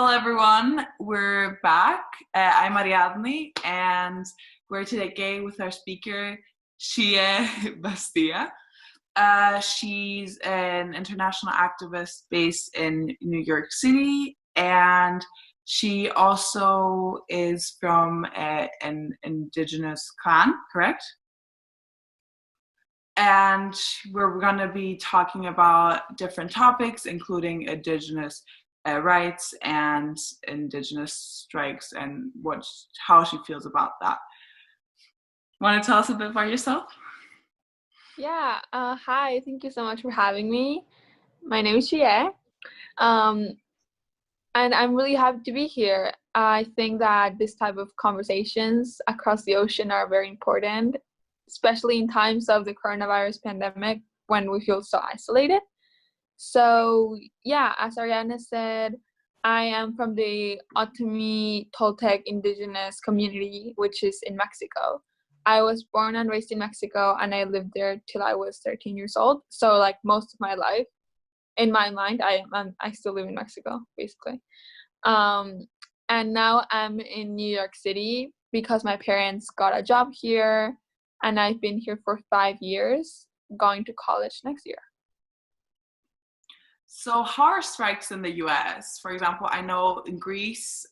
Hello everyone, we're back. I'm Ariadne and we're today with our speaker, Xiye Bastida. She's an international activist based in New York City, and she also is from an indigenous clan, correct? And we're going to be talking about different topics, including indigenous rights and indigenous strikes and how she feels about that. Want to tell us a bit about yourself? Yeah, hi, thank you so much for having me. My name is Xiye, and I'm really happy to be here. I think that this type of conversations across the ocean are very important, especially in times of the coronavirus pandemic when we feel so isolated. So yeah, as Ariadne said, I am from the Otomi Toltec indigenous community, which is in Mexico. I was born and raised in Mexico, and I lived there till I was 13 years old. So like most of my life, in my mind, I still live in Mexico, basically. And now I'm in New York City because my parents got a job here, and I've been here for 5 years, going to college next year. So how are strikes in the US? For example, I know in Greece,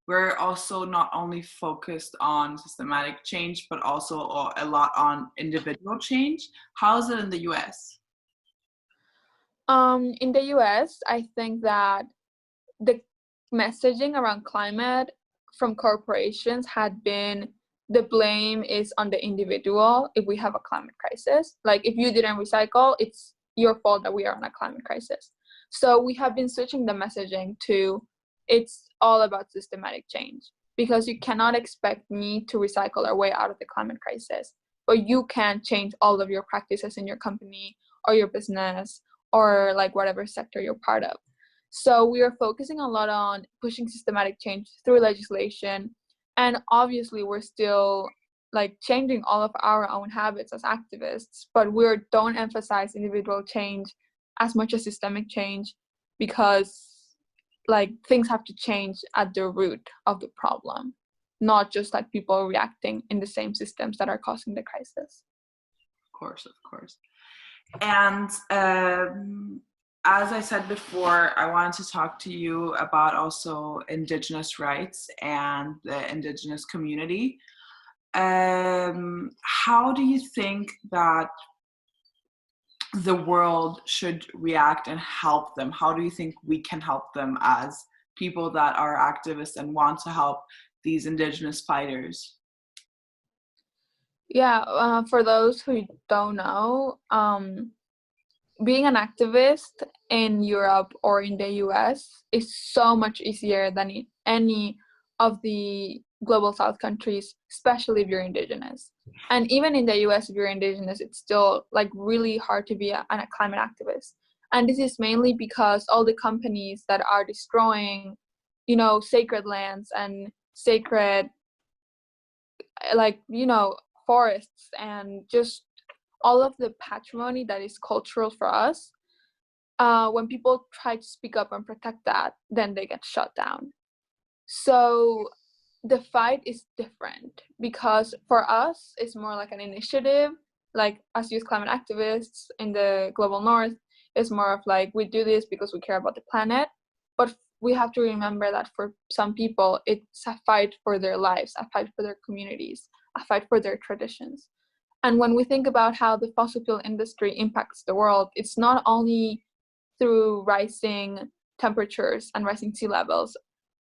we're also not only focused on systematic change, but also a lot on individual change. How is it in the US? In the US, I think that the messaging around climate from corporations had been the blame is on the individual if we have a climate crisis. Like if you didn't recycle, it's your fault that we are in a climate crisis. So we have been switching the messaging to it's all about systematic change, because you cannot expect me to recycle our way out of the climate crisis, but you can change all of your practices in your company or your business or like whatever sector you're part of. So we are focusing a lot on pushing systematic change through legislation, and obviously we're still like changing all of our own habits as activists, but we don't emphasize individual change as much as systemic change, because like things have to change at the root of the problem, not just like people reacting in the same systems that are causing the crisis. Of course. And as I said before, I wanted to talk to you about also indigenous rights and the indigenous community. How do you think that the world should react and help them? How do you think we can help them as people that are activists and want to help these indigenous fighters? Yeah, for those who don't know, being an activist in Europe or in the US is so much easier than in any of the global South countries, especially if you're indigenous. And even in the US, if you're indigenous, it's still like really hard to be a climate activist. And this is mainly because all the companies that are destroying, sacred lands and sacred, forests and just all of the patrimony that is cultural for us, when people try to speak up and protect that, then they get shut down. So the fight is different, because for us, it's more like an initiative, like as youth climate activists in the global north, it's more of like, we do this because we care about the planet. But we have to remember that for some people, it's a fight for their lives, a fight for their communities, a fight for their traditions. And when we think about how the fossil fuel industry impacts the world, it's not only through rising temperatures and rising sea levels,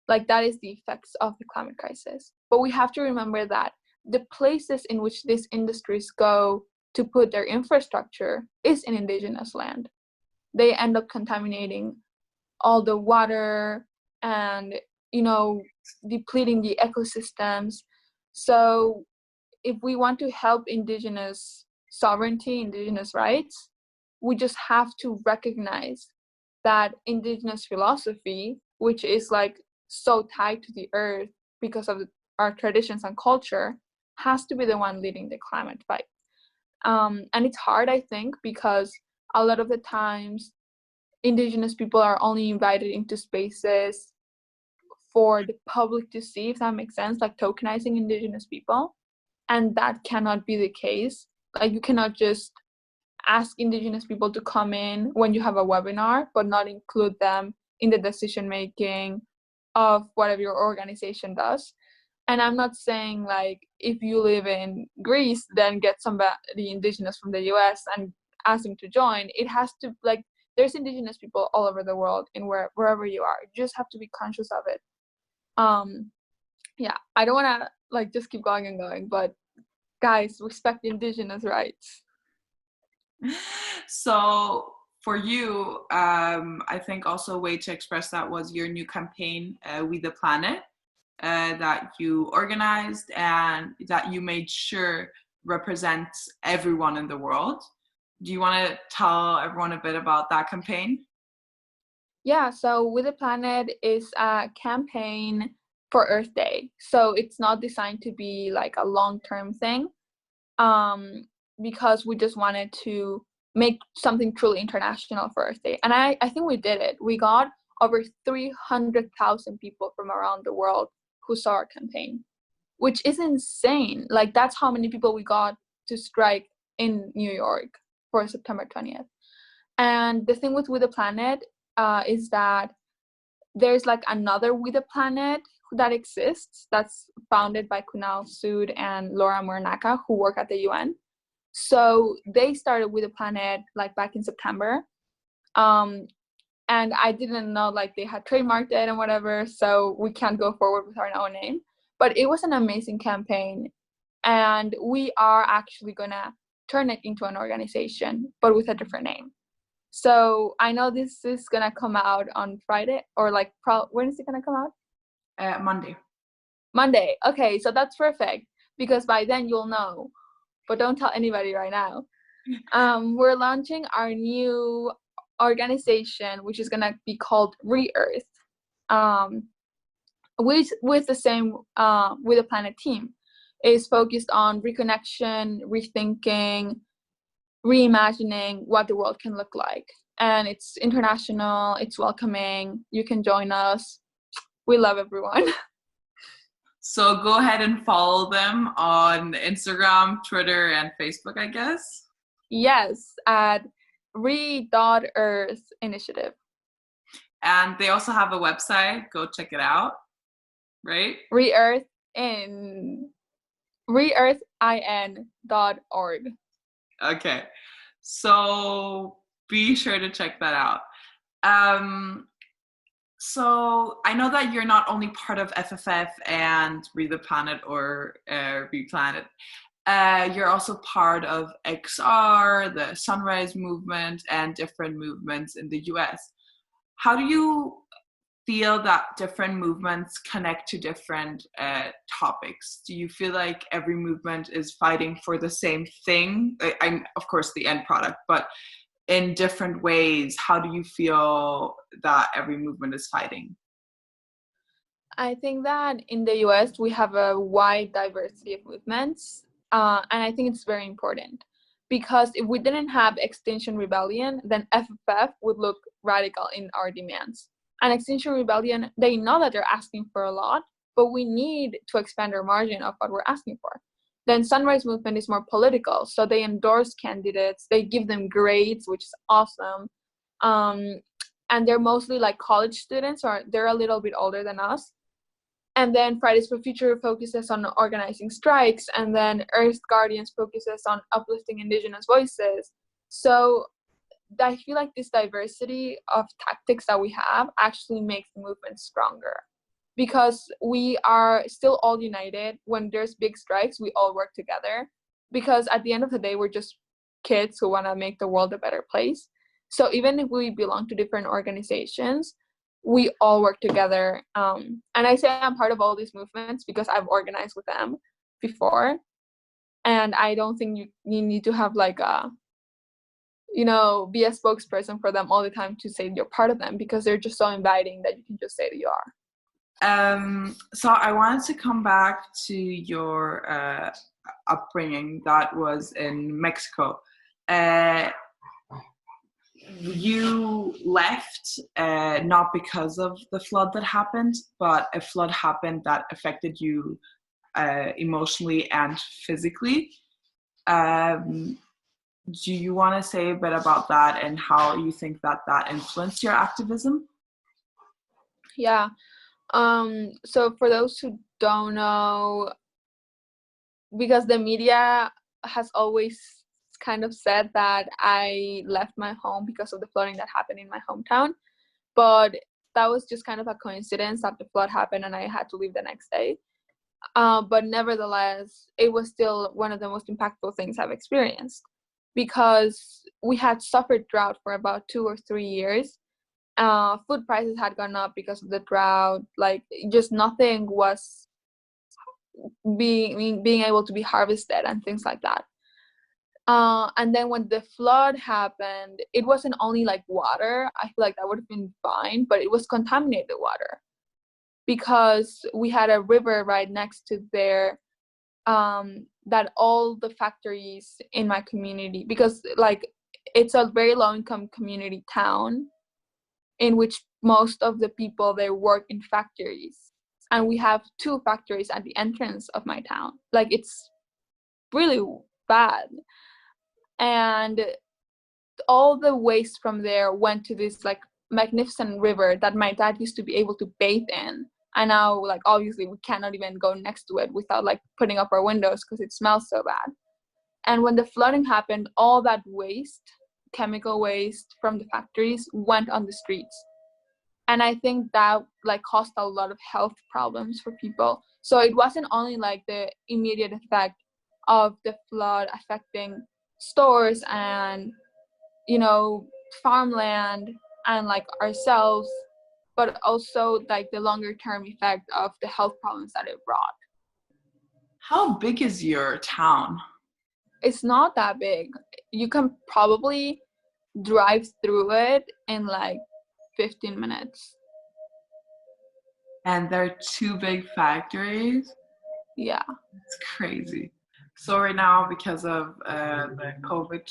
like that is the effects of the climate crisis. But we have to remember that the places in which these industries go to put their infrastructure is in indigenous land. They end up contaminating all the water and, depleting the ecosystems. So if we want to help indigenous sovereignty, indigenous rights, we just have to recognize that indigenous philosophy, which is like so tied to the earth because of our traditions and culture, has to be the one leading the climate fight. And it's hard, I think, because a lot of the times indigenous people are only invited into spaces for the public to see, if that makes sense, like tokenizing indigenous people. And that cannot be the case. Like, you cannot just ask indigenous people to come in when you have a webinar, but not include them in the decision making of whatever your organization does. And I'm not saying, like, if you live in Greece, then get somebody indigenous from the US and ask them to join. It has to, like, there's indigenous people all over the world in wherever you are. You just have to be conscious of it. Yeah, I don't want to, like, just keep going and going, but guys, respect indigenous rights. So for you, I think also a way to express that was your new campaign, We the Planet, that you organized and that you made sure represents everyone in the world. Do you want to tell everyone a bit about that campaign? Yeah, so We the Planet is a campaign for Earth Day. So it's not designed to be like a long-term thing, because we just wanted to make something truly international for Earth Day. And I think we did it. We got over 300,000 people from around the world who saw our campaign, which is insane. Like, that's how many people we got to strike in New York for September 20th. And the thing with We the Planet is that there's like another We the Planet that exists, that's founded by Kunal Sood and Laura Muranaka, who work at the UN. So they started We the Planet like back in September. And I didn't know, like, they had trademarked it and whatever, so we can't go forward with our own name. But it was an amazing campaign. And we are actually gonna turn it into an organization, but with a different name. So I know this is gonna come out on Friday, or like, when is it gonna come out? Monday. Okay, so that's perfect, because by then you'll know. But don't tell anybody right now. We're launching our new organization, which is gonna be called Re-Earth, which with the same with the Planet team, is focused on reconnection, rethinking, reimagining what the world can look like. And it's international, it's welcoming, you can join us. We love everyone. So go ahead and follow them on Instagram, Twitter, and Facebook, I guess. Yes, at Re.Earth Initiative. And they also have a website. Go check it out, right? Reearthin.org. Okay, so be sure to check that out. So I know that you're not only part of FFF and Re the Planet or Re Planet. You're also part of XR, the Sunrise Movement, and different movements in the US. How do you feel that different movements connect to different topics? Do you feel like every movement is fighting for the same thing? I'm, of course, the end product, but in different ways, how do you feel that every movement is fighting? I think that in the US, we have a wide diversity of movements. And I think it's very important, because if we didn't have Extinction Rebellion, then FFF would look radical in our demands. And Extinction Rebellion, they know that they're asking for a lot, but we need to expand our margin of what we're asking for. Then Sunrise Movement is more political, so they endorse candidates, they give them grades, which is awesome. And they're mostly like college students, or they're a little bit older than us. And then Fridays for Future focuses on organizing strikes, and then Earth Guardians focuses on uplifting indigenous voices. So I feel like this diversity of tactics that we have actually makes the movement stronger, because we are still all united. When there's big strikes, we all work together, because at the end of the day, we're just kids who want to make the world a better place. So even if we belong to different organizations, we all work together. And I say I'm part of all these movements because I've organized with them before. And I don't think you need to have like a, be a spokesperson for them all the time to say you're part of them, because they're just so inviting that you can just say that you are. So I wanted to come back to your upbringing that was in Mexico. you left not because of the flood that happened, but a flood happened that affected you emotionally and physically. Do you want to say a bit about that and how you think that influenced your activism? Yeah. So for those who don't know, because the media has always kind of said that I left my home because of the flooding that happened in my hometown, but that was just kind of a coincidence that the flood happened and I had to leave the next day. But nevertheless, it was still one of the most impactful things I've experienced, because we had suffered drought for about 2 or 3 years. Food prices had gone up because of the drought. Like, just nothing was being able to be harvested and things like that. And then when the flood happened, it wasn't only like water. I feel like that would have been fine, but it was contaminated water, because we had a river right next to there, that all the factories in my community, because like it's a very low income community town in which most of the people, they work in factories, and we have 2 factories at the entrance of my town. Like, it's really bad. And all the waste from there went to this like magnificent river that my dad used to be able to bathe in, and now, like, obviously we cannot even go next to it without like putting up our windows because it smells so bad. And when the flooding happened, all that waste, chemical waste from the factories, went on the streets. And I think that like caused a lot of health problems for people. So it wasn't only like the immediate effect of the flood affecting stores and, you know, farmland and like ourselves, but also like the longer term effect of the health problems that it brought. How big is your town? It's not that big. You can probably drive through it in like 15 minutes. And there are 2 big factories? Yeah. It's crazy. So right now, because of the COVID,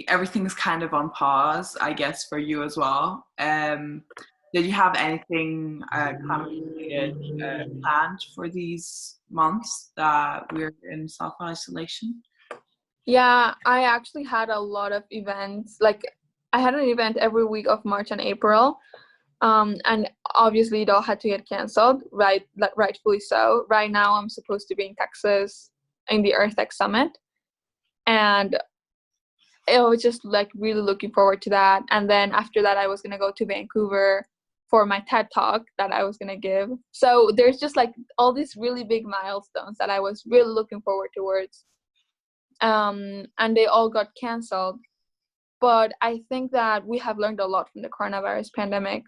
everything's kind of on pause, I guess, for you as well. Did you have anything kind of related, planned for these months that we're in self-isolation? Yeah, I actually had a lot of events. Like, I had an event every week of March and April. And obviously it all had to get canceled, right? Like, rightfully so. Right now I'm supposed to be in Texas in the EarthX Summit. And I was just like really looking forward to that. And then after that, I was going to go to Vancouver for my TED Talk that I was going to give. So there's just like all these really big milestones that I was really looking forward towards. And they all got canceled. But I think that we have learned a lot from the coronavirus pandemic,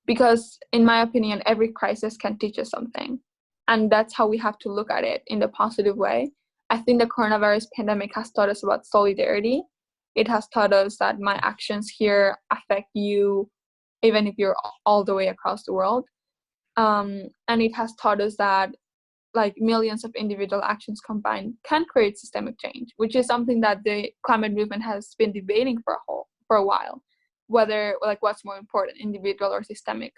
because in my opinion, every crisis can teach us something. And that's how we have to look at it, in the positive way. I think the coronavirus pandemic has taught us about solidarity. It has taught us that my actions here affect you, even if you're all the way across the world. And it has taught us that like millions of individual actions combined can create systemic change, which is something that the climate movement has been debating for a while, whether like what's more important, individual or systemic.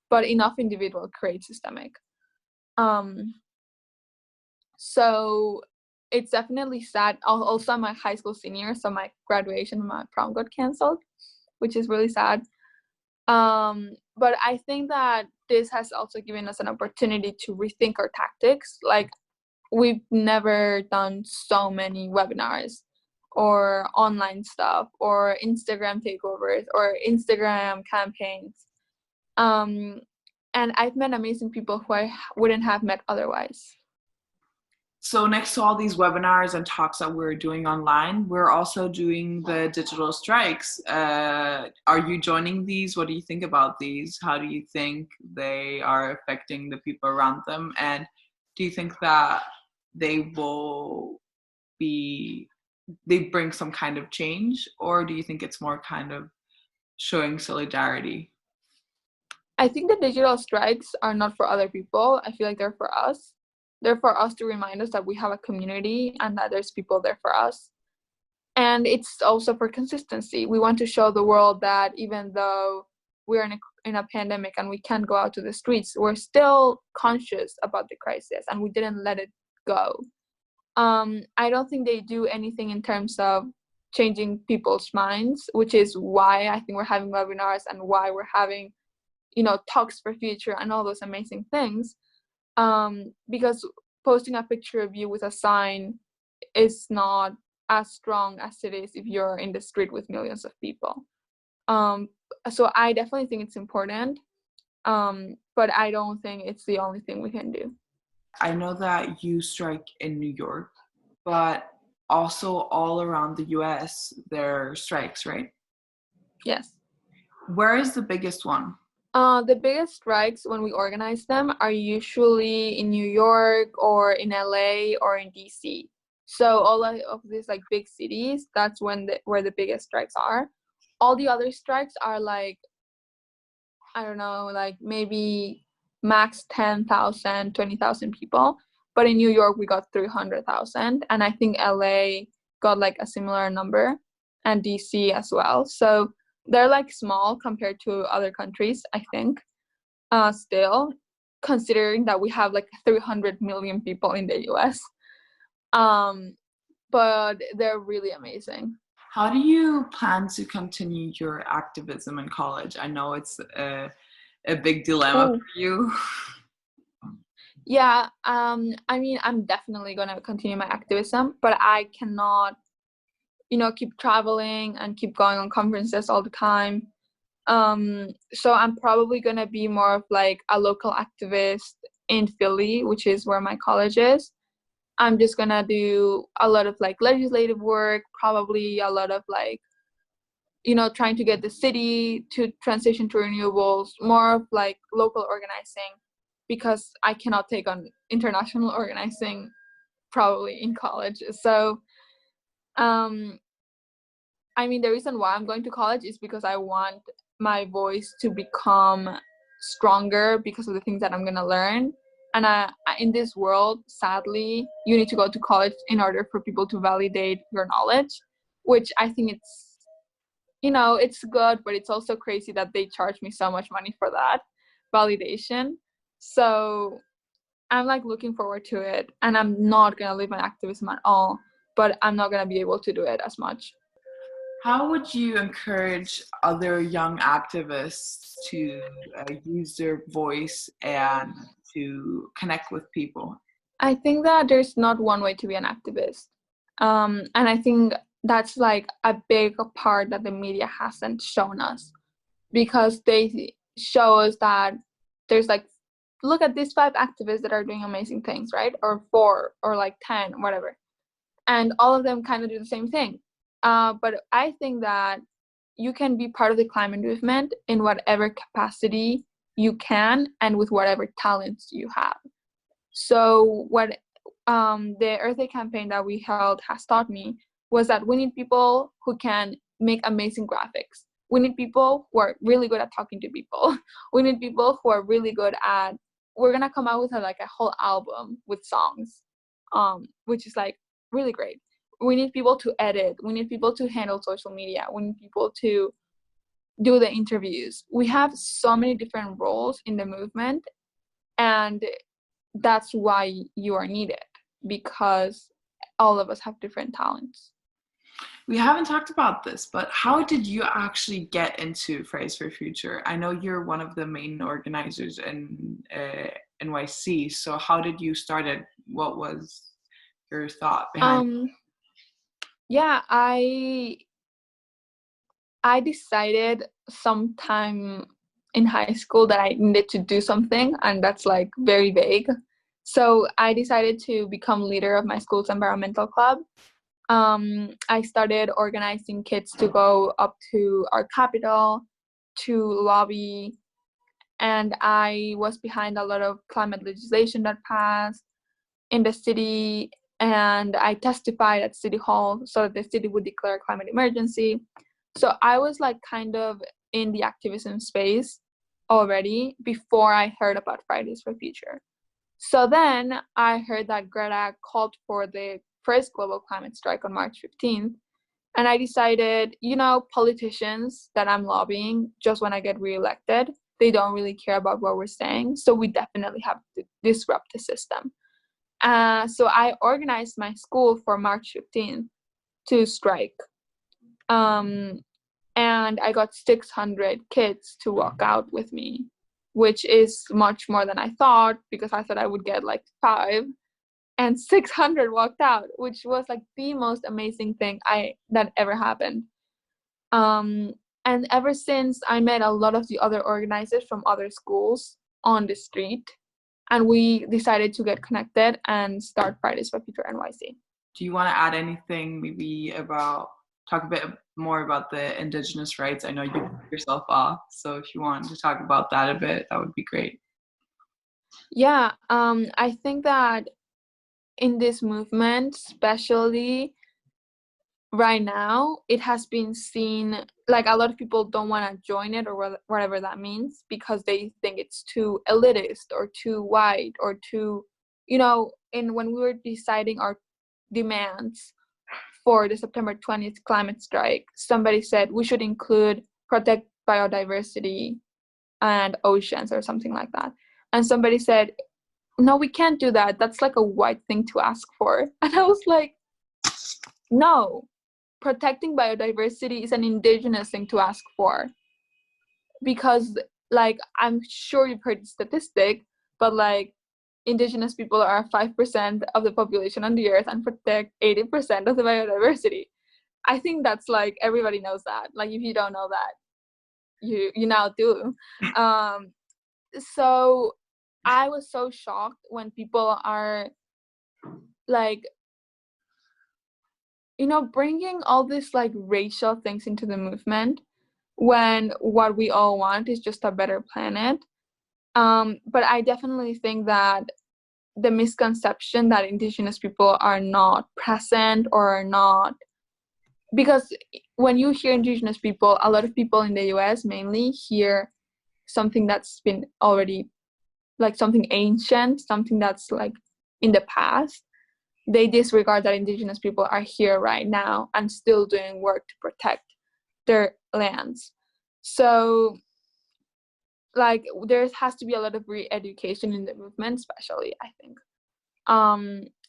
But enough individual creates systemic. So it's definitely sad. Also, my high school senior, so my graduation and my prom got canceled, which is really sad. But I think that this has also given us an opportunity to rethink our tactics. Like, we've never done so many webinars or online stuff or Instagram takeovers or Instagram campaigns. And I've met amazing people who I wouldn't have met otherwise. So next to all these webinars and talks that we're doing online, we're also doing the digital strikes. Are you joining these? What do you think about these? How do you think they are affecting the people around them? And do you think that they bring some kind of change? Or do you think it's more kind of showing solidarity? I think the digital strikes are not for other people. I feel like they're for us. They're for us to remind us that we have a community and that there's people there for us. And it's also for consistency. We want to show the world that even though we're in a pandemic and we can't go out to the streets, we're still conscious about the crisis and we didn't let it go. I don't think they do anything in terms of changing people's minds, which is why I think we're having webinars and why we're having, talks for future and all those amazing things. Because posting a picture of you with a sign is not as strong as it is if you're in the street with millions of people. So I definitely think it's important, but I don't think it's the only thing we can do. I know that you strike in New York, but also all around the US there are strikes, right? Yes. Where is the biggest one? The biggest strikes when we organize them are usually in New York or in LA or in DC. So all of these like big cities, that's where the biggest strikes are. All the other strikes are like, I don't know, like maybe max 10,000, 20,000 people. But in New York, we got 300,000. And I think LA got like a similar number, and DC as well. So they're like small compared to other countries, I think, still, considering that we have like 300 million people in the US. But they're really amazing. How do you plan to continue your activism in college? I know it's a big dilemma for you. Yeah, I mean, I'm definitely gonna continue my activism, but I cannot, keep traveling and keep going on conferences all the time. So I'm probably gonna be more of like a local activist in Philly, which is where my college is. I'm just gonna do a lot of like legislative work, probably a lot of like, trying to get the city to transition to renewables, more of like local organizing, because I cannot take on international organizing probably in college. So, I mean, the reason why I'm going to college is because I want my voice to become stronger because of the things that I'm going to learn. And in this world, sadly, you need to go to college in order for people to validate your knowledge, which I think it's good, but it's also crazy that they charge me so much money for that validation. So I'm like looking forward to it, and I'm not going to leave my activism at all, but I'm not going to be able to do it as much. How would you encourage other young activists to use their voice and to connect with people? I think that there's not one way to be an activist. And I think that's like a big part that the media hasn't shown us, because they show us that there's like, look at these 5 activists that are doing amazing things, right? Or 4 or like 10, whatever. And all of them kind of do the same thing. But I think that you can be part of the climate movement in whatever capacity you can and with whatever talents you have. So what the Earth Day campaign that we held has taught me was that we need people who can make amazing graphics. We need people who are really good at talking to people. We need people who are really good at, we're going to come out with a whole album with songs, which is like really great. We need people to edit. We need people to handle social media. We need people to do the interviews. We have so many different roles in the movement, and that's why you are needed, because all of us have different talents. We haven't talked about this, but how did you actually get into Fridays for Future? I know you're one of the main organizers in NYC, so how did you start it? What was your thought behind it? Yeah, I decided sometime in high school that I needed to do something, and that's like very vague. So I decided to become leader of my school's environmental club. I started organizing kids to go up to our capital to lobby, and I was behind a lot of climate legislation that passed in the city, and I testified at City Hall so that the city would declare a climate emergency. So I was like kind of in the activism space already before I heard about Fridays for Future. So then I heard that Greta called for the first global climate strike on March 15th, And I decided, politicians that I'm lobbying, just when I get reelected, they don't really care about what we're saying. So we definitely have to disrupt the system. So I organized my school for March 15th to strike. And I got 600 kids to walk out with me, which is much more than I thought, because I thought I would get like 5. And 600 walked out, which was like the most amazing thing that ever happened. And ever since, I met a lot of the other organizers from other schools on the street, and we decided to get connected and start Fridays for Future NYC. Do you want to add anything, maybe talk a bit more about the indigenous rights? I know you put yourself off, so if you want to talk about that a bit, that would be great. Yeah, I think that in this movement, especially right now, it has been seen like a lot of people don't want to join it, or whatever that means, because they think it's too elitist or too white or too, when we were deciding our demands for the September 20th climate strike, somebody said we should include protect biodiversity and oceans or something like that. And somebody said, no, we can't do that. That's like a white thing to ask for. And I was like, no, protecting biodiversity is an indigenous thing to ask for. Because, like, I'm sure you've heard the statistic, but like, indigenous people are 5% of the population on the earth and protect 80% of the biodiversity. I think that's like, everybody knows that. Like, if you don't know that, you now do. So I was so shocked when people are like, bringing all this like racial things into the movement, when what we all want is just a better planet. But I definitely think that the misconception that indigenous people are not present or are not, because when you hear indigenous people, a lot of people in the US mainly hear something that's been already like something ancient, something that's like in the past. They disregard that indigenous people are here right now and still doing work to protect their lands. So like there has to be a lot of re-education in the movement, especially, I think.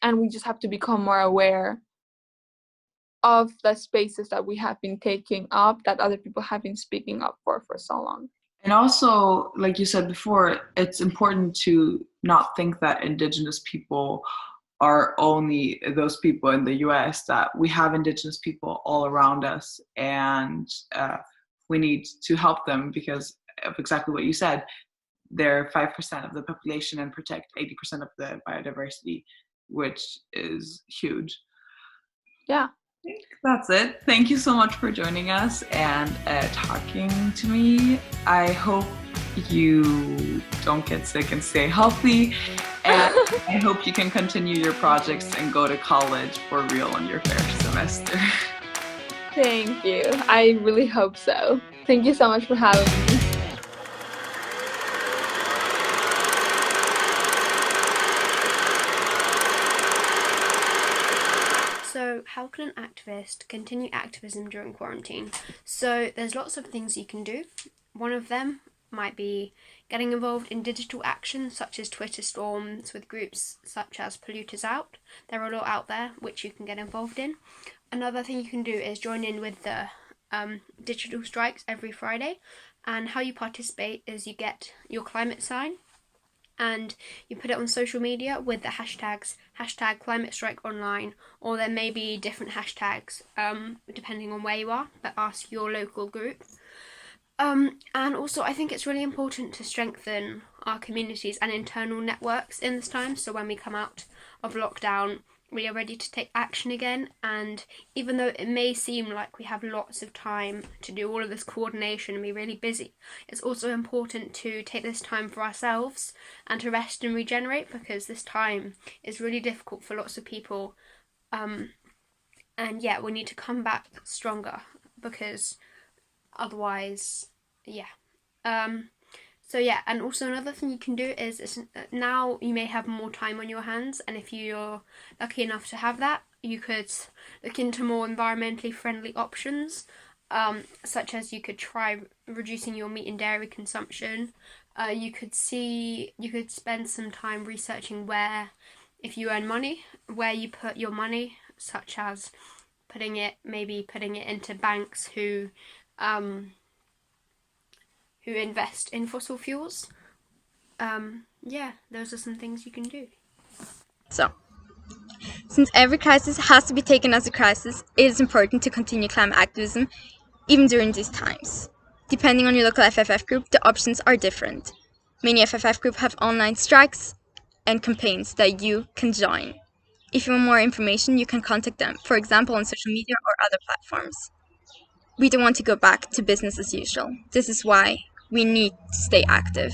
And we just have to become more aware of the spaces that we have been taking up, that other people have been speaking up for so long. And also, like you said before, it's important to not think that indigenous people are only those people in the US, that we have indigenous people all around us, and we need to help them because of exactly what you said. They're 5% of the population and protect 80% of the biodiversity, which is huge. Yeah. I think that's it. Thank you so much for joining us and talking to me. I hope you don't get sick and stay healthy. And I hope you can continue your projects and go to college for real on your first semester. Thank you. I really hope so. Thank you so much for having me. So how can an activist continue activism during quarantine? So there's lots of things you can do. One of them might be getting involved in digital action, such as Twitter storms with groups such as Polluters Out. There are a lot out there which you can get involved in. Another thing you can do is join in with the digital strikes every Friday. And how you participate is you get your climate sign and you put it on social media with the hashtags #ClimateStrikeOnline, or there may be different hashtags depending on where you are, but ask your local group. And also I think it's really important to strengthen our communities and internal networks in this time, so when we come out of lockdown we are ready to take action again. And even though it may seem like we have lots of time to do all of this coordination and be really busy, it's also important to take this time for ourselves and to rest and regenerate, because this time is really difficult for lots of people. And yeah, we need to come back stronger, because otherwise, yeah. So yeah, and also another thing you can do is now you may have more time on your hands, and if you're lucky enough to have that, You could look into more environmentally friendly options, such as you could try reducing your meat and dairy consumption. You could spend some time researching where, if you earn money, where you put your money, such as putting it into banks who invest in fossil fuels. Yeah, those are some things you can do. So, since every crisis has to be taken as a crisis, it is important to continue climate activism even during these times. Depending on your local FFF group, the options are different. Many FFF groups have online strikes and campaigns that you can join. If you want more information, you can contact them, for example on social media or other platforms. We don't want to go back to business as usual. This is why we need to stay active.